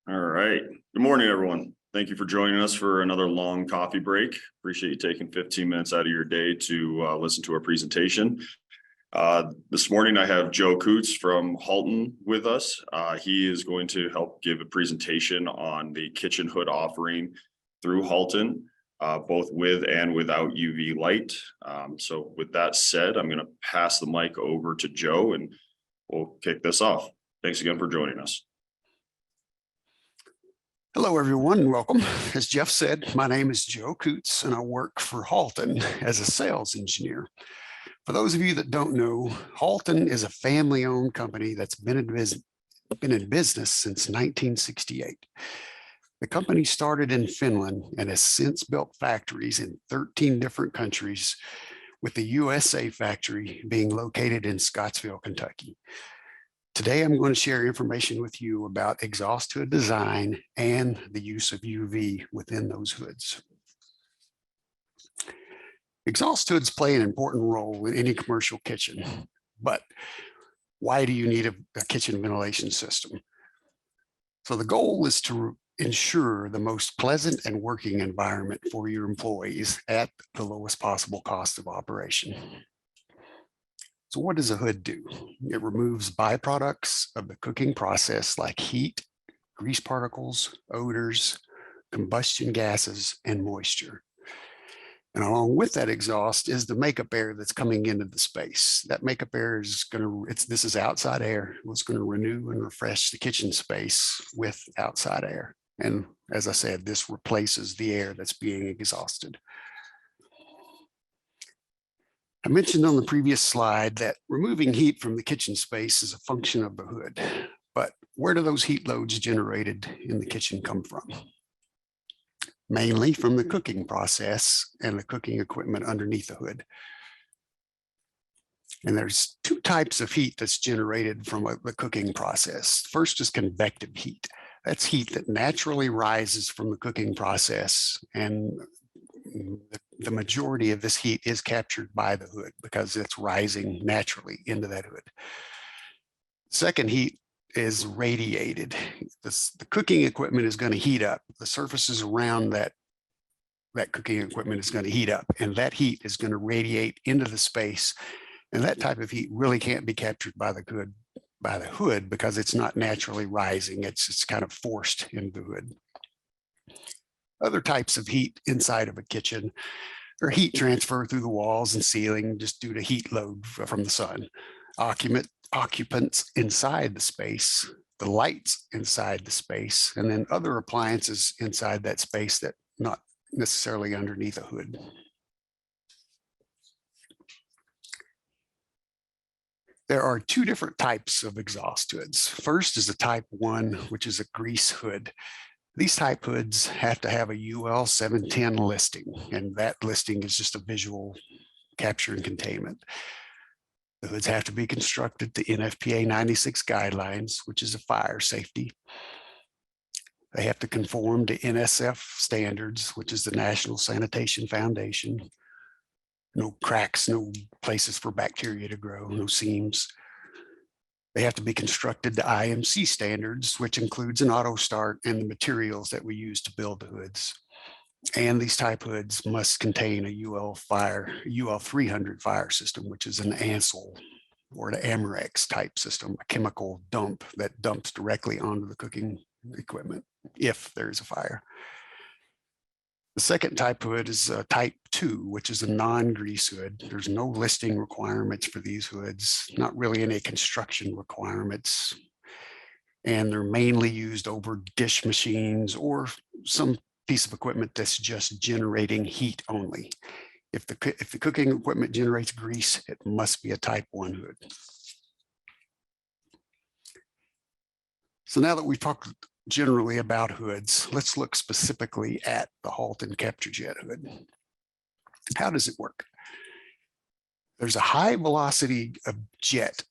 All right. Good morning, everyone. Thank you for joining us for another long coffee break. Appreciate you taking 15 minutes out of your day to listen to our presentation. This morning, I have Joe Coots from Halton with us. He is going to help give a presentation on the kitchen hood offering through Halton, both with and without UV light. So with that said, I'm going to pass the mic over to Joe and we'll kick this off. Thanks again for joining us. Hello, everyone. Welcome. As Jeff said, my name is Joe Coots, and I work for Halton as a sales engineer. For those of you that don't know, Halton is a family-owned company that's been in business since 1968. The company started in Finland and has since built factories in 13 different countries, with the USA factory being located in Scottsville, Kentucky. Today, I'm going to share information with you about exhaust hood design and the use of UV within those hoods. Exhaust hoods play an important role in any commercial kitchen, but why do you need a kitchen ventilation system? So the goal is to ensure the most pleasant and working environment for your employees at the lowest possible cost of operation. So what does a hood do? It removes byproducts of the cooking process like heat, grease particles, odors, combustion gases, and moisture. And along with that exhaust is the makeup air that's coming into the space. That makeup air is this is outside air. It's going to renew and refresh the kitchen space with outside air. And as I said, this replaces the air that's being exhausted. I mentioned on the previous slide that removing heat from the kitchen space is a function of the hood, but where do those heat loads generated in the kitchen come from? Mainly from the cooking process and the cooking equipment underneath the hood. And there's two types of heat that's generated from the cooking process. First is convective heat. That's heat that naturally rises from the cooking process, and the majority of this heat is captured by the hood because it's rising naturally into that hood. Second heat is radiated. The cooking equipment is going to heat up. The surfaces around that cooking equipment is going to heat up, and that heat is going to radiate into the space. And that type of heat really can't be captured by the hood because it's not naturally rising. It's kind of forced into the hood. Other types of heat inside of a kitchen are heat transfer through the walls and ceiling just due to heat load from the sun. Occupants inside the space, the lights inside the space, and then other appliances inside that space that not necessarily underneath a hood. There are two different types of exhaust hoods. First is the type 1, which is a grease hood. These type hoods have to have a UL 710 listing, and that listing is just a visual capture and containment. The hoods have to be constructed to NFPA 96 guidelines, which is a fire safety. They have to conform to NSF standards, which is the National Sanitation Foundation. No cracks, no places for bacteria to grow, no seams. They have to be constructed to IMC standards, which includes an auto start and the materials that we use to build the hoods. And these type hoods must contain a UL 300 fire system, which is an ANSEL or the Amerex type system, a chemical dump that dumps directly onto the cooking equipment if there's a fire. The second type hood is type 2, which is a non-grease hood. There's no listing requirements for these hoods, not really any construction requirements. And they're mainly used over dish machines or some piece of equipment that's just generating heat only. If the cooking equipment generates grease, it must be a type 1 hood. So now that we've talked generally about hoods, let's look specifically at the Halton capture jet hood. How does it work? There's a high velocity of jet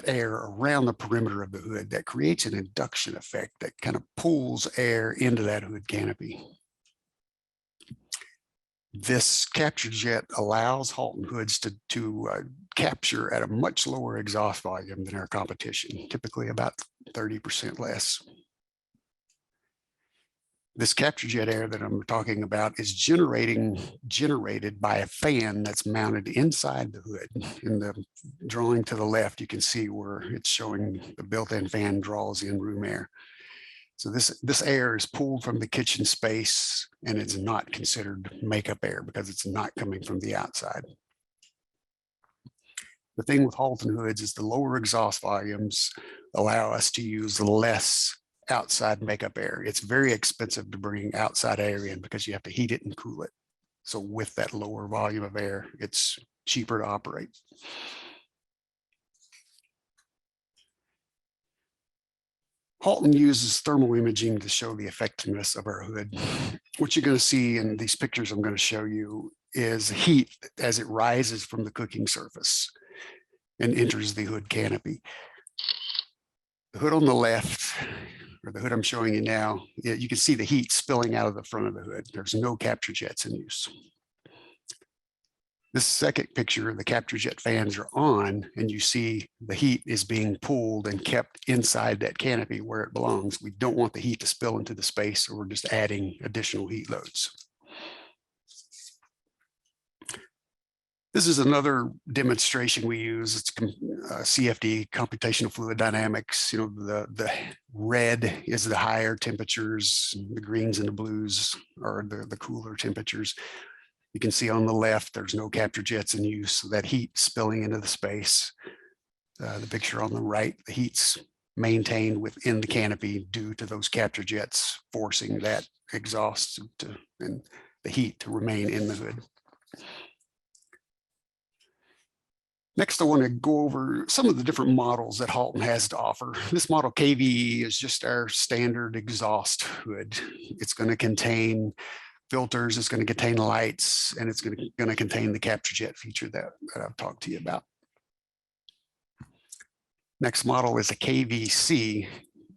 air around the perimeter of the hood that creates an induction effect that kind of pulls air into that hood canopy. This capture jet allows Halton hoods to capture at a much lower exhaust volume than our competition, typically about 30% less. This capture jet air that I'm talking about is generated by a fan that's mounted inside the hood. In the drawing to the left, you can see where it's showing the built-in fan draws in room air. So this air is pulled from the kitchen space, and it's not considered makeup air because it's not coming from the outside. The thing with Halton hoods is the lower exhaust volumes allow us to use less outside makeup air. It's very expensive to bring outside air in because you have to heat it and cool it. So with that lower volume of air, it's cheaper to operate. Halton uses thermal imaging to show the effectiveness of our hood. What you're going to see in these pictures I'm going to show you is heat as it rises from the cooking surface and enters the hood canopy. The hood on the left, or the hood I'm showing you now, you can see the heat spilling out of the front of the hood. There's no capture jets in use. This second picture, the capture jet fans are on, and you see the heat is being pulled and kept inside that canopy where it belongs. We don't want the heat to spill into the space, or we're just adding additional heat loads. This is another demonstration we use. It's CFD, computational fluid dynamics. You know, the red is the higher temperatures, the greens and the blues are the cooler temperatures. You can see on the left, there's no capture jets in use, so that heat spilling into the space. The picture on the right, the heat's maintained within the canopy due to those capture jets forcing that exhaust and the heat to remain in the hood. Next, I want to go over some of the different models that Halton has to offer. This model KVE is just our standard exhaust hood. It's going to contain filters, it's going to contain lights, and it's going to contain the capture jet feature that I've talked to you about. Next model is a KVC.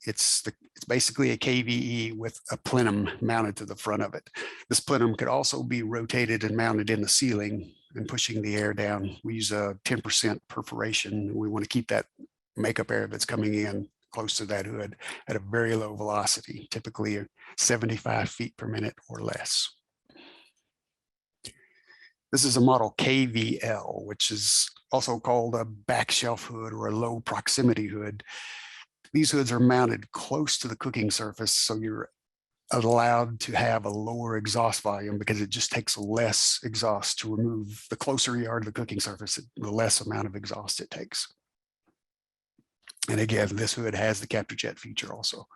It's basically a KVE with a plenum mounted to the front of it. This plenum could also be rotated and mounted in the ceiling and pushing the air down. We use a 10% perforation. We want to keep that makeup air that's coming in close to that hood at a very low velocity, typically 75 feet per minute or less. This is a model KVL, which is also called a back shelf hood or a low proximity hood. These hoods are mounted close to the cooking surface, so you're allowed to have a lower exhaust volume because it just takes less exhaust to remove. The closer you are to the cooking surface, the less amount of exhaust it takes. And again, this hood has the capture jet feature also.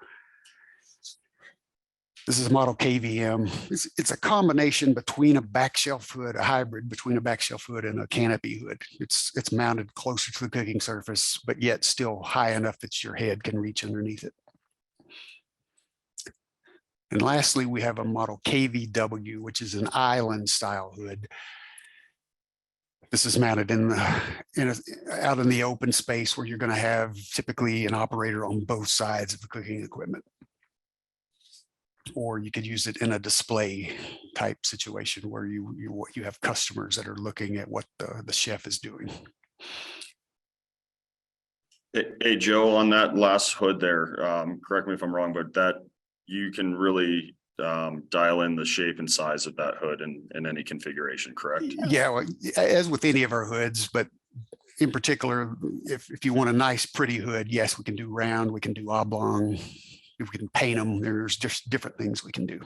This is a model KVM. It's a combination between a back shelf hood, a hybrid between a back shelf hood and a canopy hood. It's mounted closer to the cooking surface, but yet still high enough that your head can reach underneath it. And lastly, we have a model KVW, which is an island style hood. This is mounted out in the open space where you're going to have typically an operator on both sides of the cooking equipment. Or you could use it in a display type situation where you have customers that are looking at what the chef is doing. Hey, Joe, on that last hood there, correct me if I'm wrong, but that you can really dial in the shape and size of that hood in any configuration, correct? Yeah, well, as with any of our hoods, but in particular, if you want a nice, pretty hood, yes, we can do round, we can do oblong. If we can paint them, there's just different things we can do.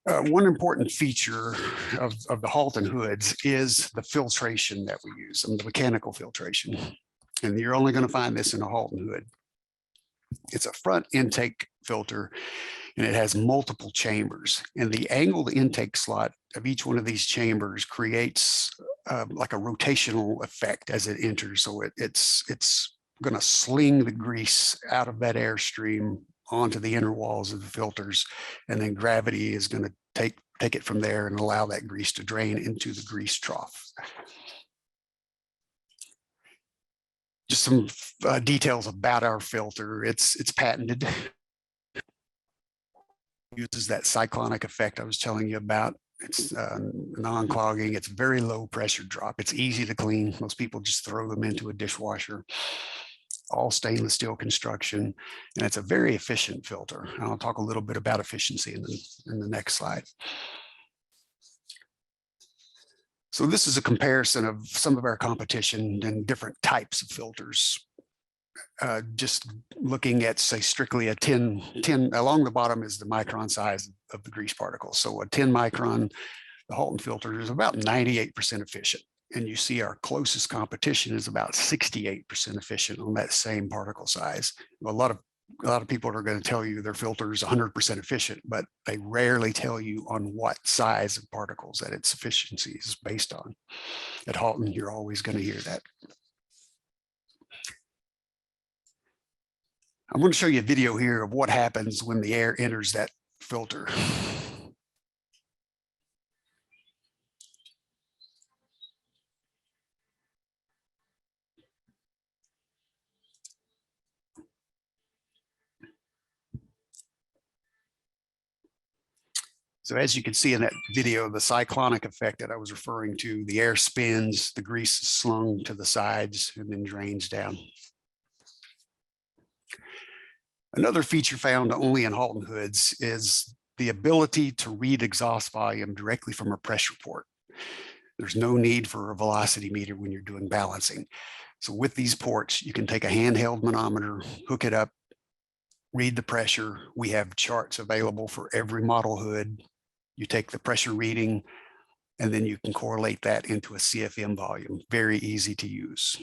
One important feature of the Halton hoods is the filtration that we use, the mechanical filtration. And you're only going to find this in a Halton hood. It's a front intake filter, and it has multiple chambers. And the angled intake slot of each one of these chambers creates like a rotational effect as it enters. So it's going to sling the grease out of that airstream onto the inner walls of the filters, and then gravity is going to take it from there and allow that grease to drain into the grease trough. Just some details about our filter. It's patented. It uses that cyclonic effect I was telling you about. It's non-clogging. It's very low pressure drop. It's easy to clean. Most people just throw them into a dishwasher. all stainless steel construction, and it's a very efficient filter. And I'll talk a little bit about efficiency in the next slide. So this is a comparison of some of our competition and different types of filters. Just looking at, say, strictly a 10 along the bottom is the micron size of the grease particles. So a 10 micron, the Halton filter is about 98% efficient. And you see our closest competition is about 68% efficient on that same particle size. A lot of people are going to tell you their filter is 100% efficient, but they rarely tell you on what size of particles that its efficiency is based on. At Halton, you're always going to hear that. I'm going to show you a video here of what happens when the air enters that filter. So as you can see in that video, the cyclonic effect that I was referring to, the air spins, the grease is slung to the sides and then drains down. Another feature found only in Halton hoods is the ability to read exhaust volume directly from a pressure port. There's no need for a velocity meter when you're doing balancing. So with these ports, you can take a handheld manometer, hook it up, read the pressure. We have charts available for every model hood. You take the pressure reading, and then you can correlate that into a CFM volume. Very easy to use.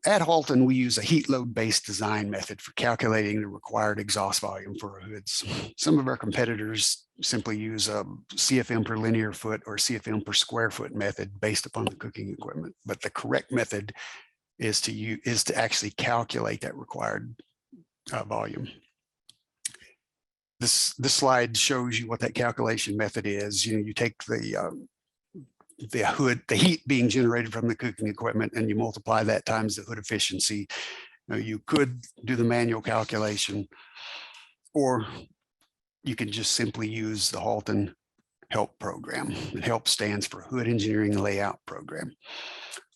At Halton, we use a heat load based design method for calculating the required exhaust volume for our hoods. Some of our competitors simply use a CFM per linear foot or CFM per square foot method based upon the cooking equipment. But the correct method is to actually calculate that required volume. This slide shows you what that calculation method is. You take the hood, the heat being generated from the cooking equipment, and you multiply that times the hood efficiency. Now, you could do the manual calculation, or you can just simply use the Halton HELP program. And HELP stands for Hood Engineering Layout Program.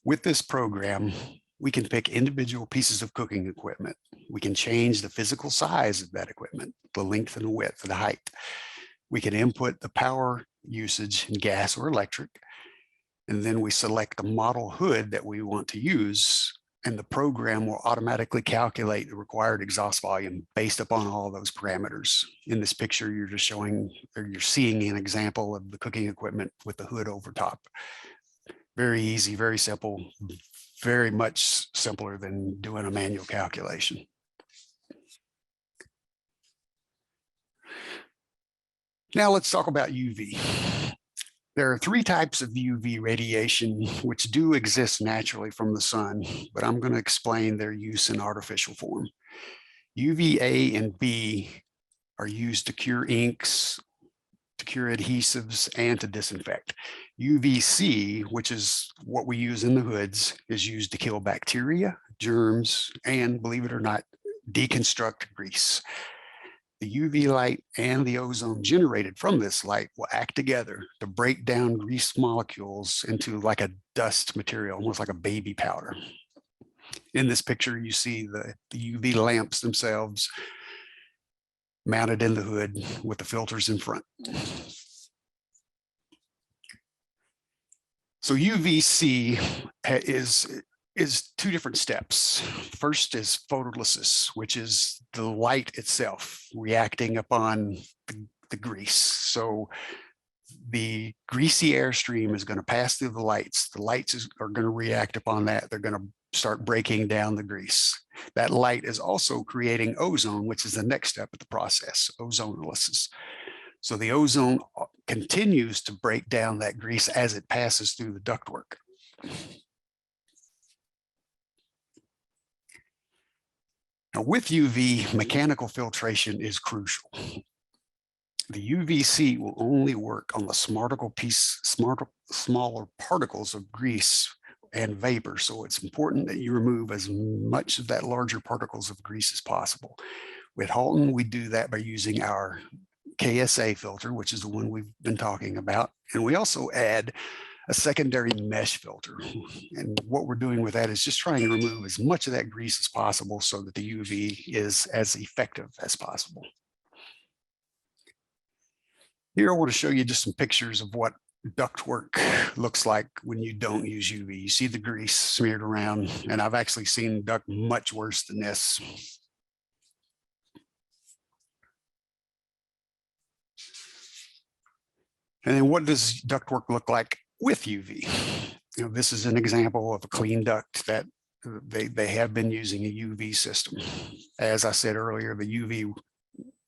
With this program, we can pick individual pieces of cooking equipment. We can change the physical size of that equipment, the length and the width, the height. We can input the power usage in gas or electric, and then we select the model hood that we want to use, and the program will automatically calculate the required exhaust volume based upon all of those parameters. In this picture, you're just showing, or you're seeing an example of the cooking equipment with the hood over top. Very easy, very simple, very much simpler than doing a manual calculation. Now let's talk about UV. There are three types of UV radiation which do exist naturally from the sun, but I'm going to explain their use in artificial form. UVA and B are used to cure inks, to cure adhesives, and to disinfect. UVC, which is what we use in the hoods, is used to kill bacteria, germs, and, believe it or not, deconstruct grease. The UV light and the ozone generated from this light will act together to break down grease molecules into like a dust material, almost like a baby powder. In this picture, you see the UV lamps themselves mounted in the hood with the filters in front. So UVC is two different steps. First is photolysis, which is the light itself reacting upon the grease. So the greasy airstream is going to pass through the lights. The lights are going to react upon that. They're going to start breaking down the grease. That light is also creating ozone, which is the next step of the process, ozonolysis. So the ozone continues to break down that grease as it passes through the ductwork. Now, with UV, mechanical filtration is crucial. The UVC will only work on the smaller particles of grease and vapor. So it's important that you remove as much of that larger particles of grease as possible. With Halton, we do that by using our KSA filter, which is the one we've been talking about. And we also add a secondary mesh filter. And what we're doing with that is just trying to remove as much of that grease as possible so that the UV is as effective as possible. Here, I want to show you just some pictures of what ductwork looks like when you don't use UV. You see the grease smeared around, and I've actually seen duct much worse than this. And then what does ductwork look like with UV? You know, this is an example of a clean duct that they have been using a UV system. As I said earlier, the UV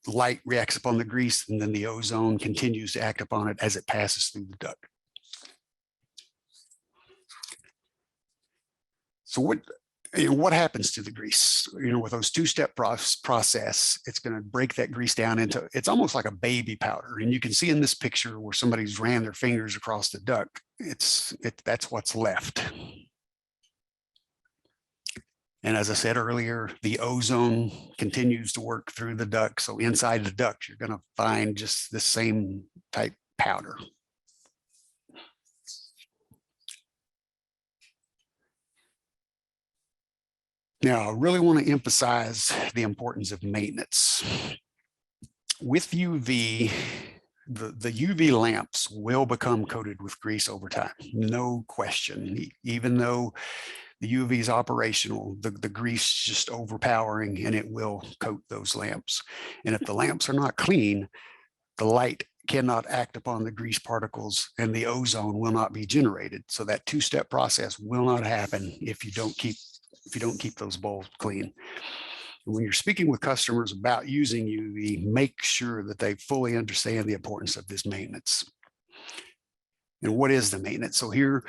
light reacts upon the grease, and then the ozone continues to act upon it as it passes through the duct. So what happens to the grease? With those two-step process, it's going to break that grease down into, it's almost like a baby powder. And you can see in this picture where somebody's ran their fingers across the duct, that's what's left. And as I said earlier, the ozone continues to work through the duct. So inside the duct, you're going to find just the same type powder. Now, I really want to emphasize the importance of maintenance. With UV, the UV lamps will become coated with grease over time, no question. Even though the UV is operational, the grease is just overpowering, and it will coat those lamps. And if the lamps are not clean, the light cannot act upon the grease particles, and the ozone will not be generated. So that two-step process will not happen if you don't keep those bulbs clean. When you're speaking with customers about using UV, make sure that they fully understand the importance of this maintenance. And what is the maintenance? So here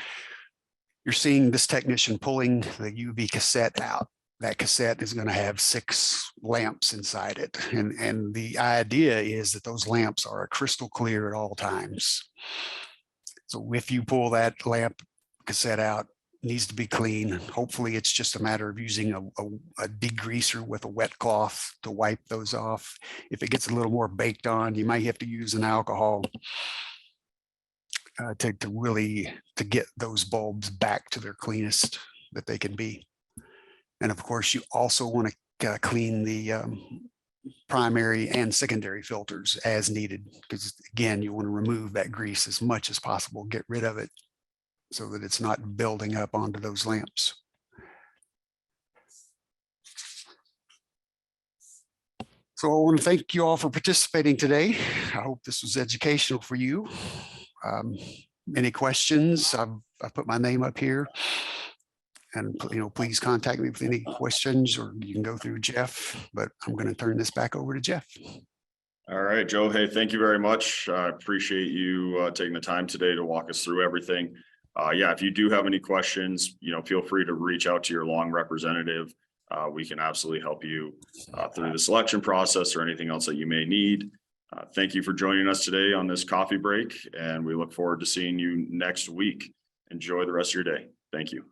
you're seeing this technician pulling the UV cassette out. That cassette is going to have 6 lamps inside it. And the idea is that those lamps are crystal clear at all times. So if you pull that lamp cassette out, needs to be clean. Hopefully it's just a matter of using a degreaser with a wet cloth to wipe those off. If it gets a little more baked on, you might have to use an alcohol to get those bulbs back to their cleanest that they can be. And of course, you also want to clean the primary and secondary filters as needed, because again, you want to remove that grease as much as possible, get rid of it, so that it's not building up onto those lamps. So I want to thank you all for participating today. I hope this was educational for you. Any questions? I've put my name up here, and please contact me with any questions, or you can go through Jeff, but I'm going to turn this back over to Jeff. All right, Joe. Hey, thank you very much. I appreciate you taking the time today to walk us through everything. Yeah, if you do have any questions, feel free to reach out to your long representative. We can absolutely help you through the selection process or anything else that you may need. Thank you for joining us today on this coffee break, and we look forward to seeing you next week. Enjoy the rest of your day. Thank you.